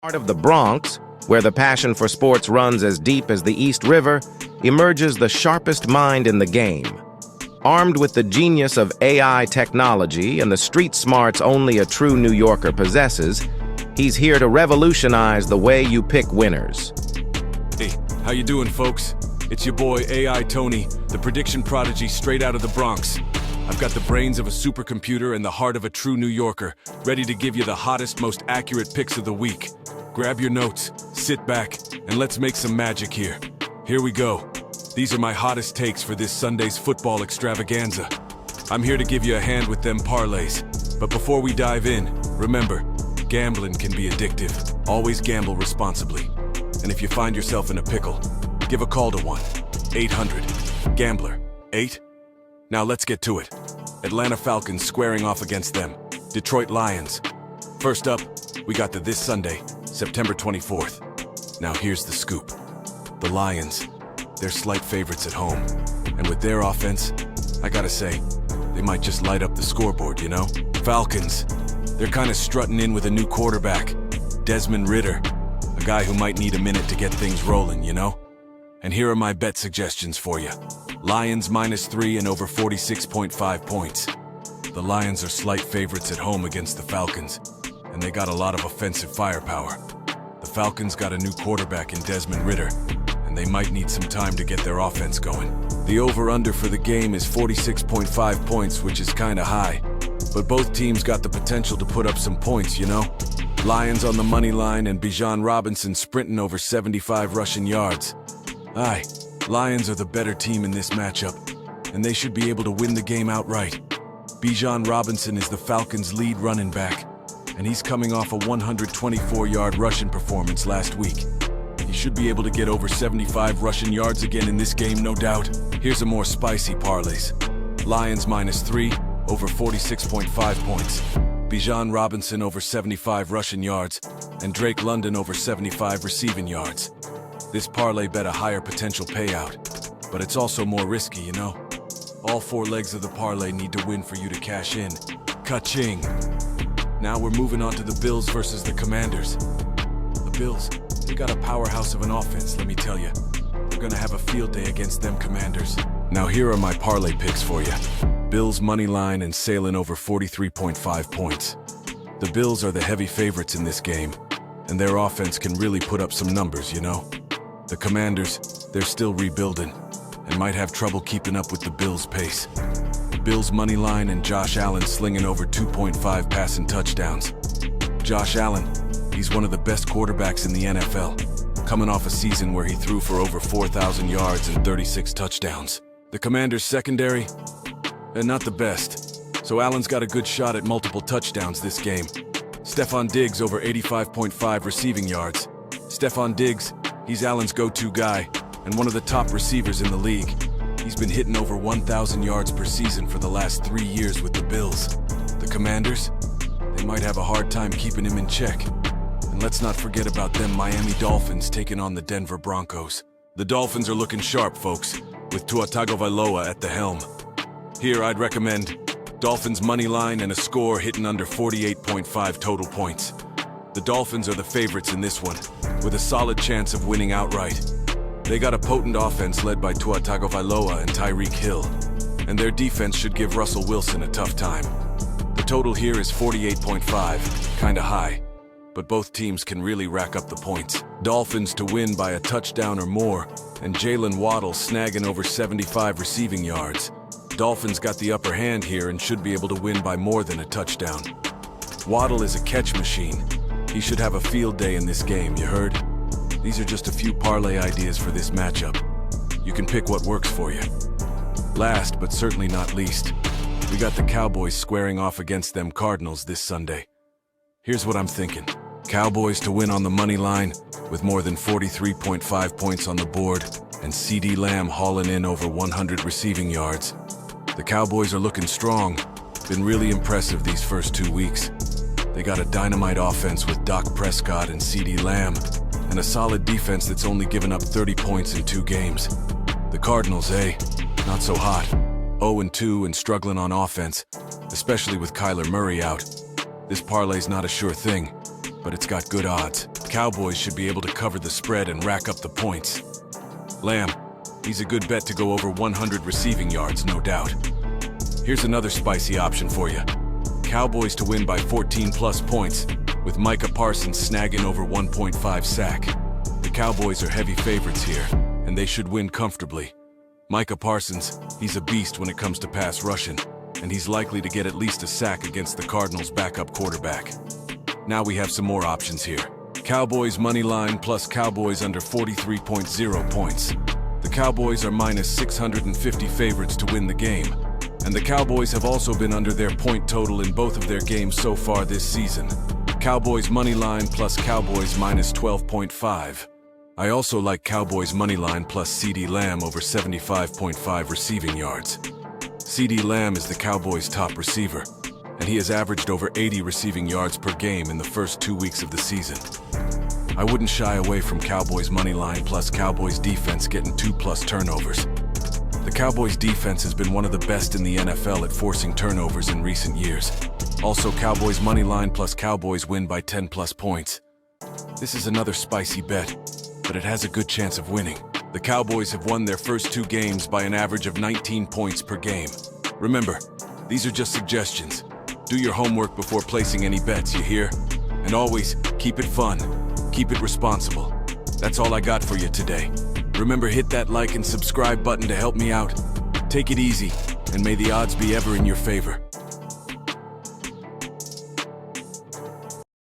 Part of the Bronx, where the passion for sports runs as deep as the East River, emerges the sharpest mind in the game. Armed with the genius of AI technology and the street smarts only a true New Yorker possesses, he's here to revolutionize the way you pick winners. Hey, how you doing, folks? It's your boy AI Tony, the prediction prodigy straight out of the Bronx. I've got the brains of a supercomputer and the heart of a true New Yorker, ready to give you the hottest, most accurate picks of the week. Grab your notes, sit back, and let's make some magic here. Here we go. These are my hottest takes for this Sunday's football extravaganza. I'm here to give you a hand with them parlays. But before we dive in, remember, gambling can be addictive. Always gamble responsibly. And if you find yourself in a pickle, give a call to 1-800-GAMBLER-8. Now let's get to it. Atlanta Falcons squaring off against them. Detroit Lions. First up, we got the this Sunday, September 24th. Now here's the scoop. The Lions, they're slight favorites at home. And with their offense, I gotta say, they might just light up the scoreboard, you know? Falcons, they're kind of strutting in with a new quarterback, Desmond Ridder, a guy who might need a minute to get things rolling, you know? And here are my bet suggestions for you. Lions -3 and over 46.5 points. The Lions are slight favorites at home against the Falcons, and they got a lot of offensive firepower. The Falcons got a new quarterback in Desmond Ridder, and they might need some time to get their offense going. The over-under for the game is 46.5 points, which is kinda high. But both teams got the potential to put up some points, you know? Lions on the money line and Bijan Robinson sprinting over 75 rushing yards. Aye, Lions are the better team in this matchup, and they should be able to win the game outright. Bijan Robinson is the Falcons' lead running back, and he's coming off a 124-yard rushing performance last week. He should be able to get over 75 rushing yards again in this game, no doubt. Here's a more spicy parlays. Lions -3, over 46.5 points. Bijan Robinson over 75 rushing yards, and Drake London over 75 receiving yards. This parlay bet a higher potential payout, but it's also more risky, you know? All 4 legs of the parlay need to win for you to cash in. Ka-ching! Now we're moving on to the Bills versus the Commanders. The Bills, they got a powerhouse of an offense, let me tell you. They're gonna have a field day against them Commanders. Now here are my parlay picks for you. Bills money line and sailing over 43.5 points. The Bills are the heavy favorites in this game, and their offense can really put up some numbers, you know? The Commanders, they're still rebuilding and might have trouble keeping up with the Bills' pace. Bills money line and Josh Allen slinging over 2.5 passing touchdowns. Josh Allen, he's one of the best quarterbacks in the NFL, coming off a season where he threw for over 4,000 yards and 36 touchdowns. The Commanders' secondary, they're not the best, so Allen's got a good shot at multiple touchdowns this game. Stefon Diggs over 85.5 receiving yards. Stefon Diggs, he's Allen's go-to guy and one of the top receivers in the league. He's been hitting over 1,000 yards per season for the last 3 years with the Bills. The Commanders, they might have a hard time keeping him in check. And let's not forget about them Miami Dolphins taking on the Denver Broncos. The Dolphins are looking sharp, folks, with Tua Tagovailoa at the helm. Here I'd recommend Dolphins money line and a score hitting under 48.5 total points. The Dolphins are the favorites in this one, with a solid chance of winning outright. They got a potent offense led by Tua Tagovailoa and Tyreek Hill, and their defense should give Russell Wilson a tough time. The total here is 48.5, kinda high, but both teams can really rack up the points. Dolphins to win by a touchdown or more, and Jalen Waddle snagging over 75 receiving yards. Dolphins got the upper hand here and should be able to win by more than a touchdown. Waddle is a catch machine. He should have a field day in this game, you heard? These are just a few parlay ideas for this matchup. You can pick what works for you. Last, but certainly not least, we got the Cowboys squaring off against them Cardinals this Sunday. Here's what I'm thinking. Cowboys to win on the money line with more than 43.5 points on the board, and CeeDee Lamb hauling in over 100 receiving yards. The Cowboys are looking strong. Been really impressive these first 2 weeks. They got a dynamite offense with Dak Prescott and CeeDee Lamb, and a solid defense that's only given up 30 points in 2 games. The Cardinals, not so hot. 0-2 and struggling on offense, especially with Kyler Murray out. This parlay's not a sure thing, but it's got good odds. Cowboys should be able to cover the spread and rack up the points. Lamb, he's a good bet to go over 100 receiving yards, no doubt. Here's another spicy option for you. Cowboys to win by 14+ points, with Micah Parsons snagging over 1.5 sack. The Cowboys are heavy favorites here, and they should win comfortably. Micah Parsons, he's a beast when it comes to pass rushing, and he's likely to get at least a sack against the Cardinals' backup quarterback. Now we have some more options here. Cowboys money line plus Cowboys under 43.0 points. The Cowboys are minus 650 favorites to win the game, and the Cowboys have also been under their point total in both of their games so far this season. Cowboys money line plus Cowboys minus 12.5. I also like Cowboys money line plus CeeDee Lamb over 75.5 receiving yards. CeeDee Lamb is the Cowboys' top receiver, and he has averaged over 80 receiving yards per game in the first 2 weeks of the season. I wouldn't shy away from Cowboys money line plus Cowboys defense getting 2+ turnovers. The Cowboys defense has been one of the best in the NFL at forcing turnovers in recent years. Also, Cowboys money line plus Cowboys win by 10+ points. This is another spicy bet, but it has a good chance of winning. The Cowboys have won their first 2 games by an average of 19 points per game. Remember, these are just suggestions. Do your homework before placing any bets, you hear? And always, keep it fun. Keep it responsible. That's all I got for you today. Remember, hit that like and subscribe button to help me out. Take it easy, and may the odds be ever in your favor.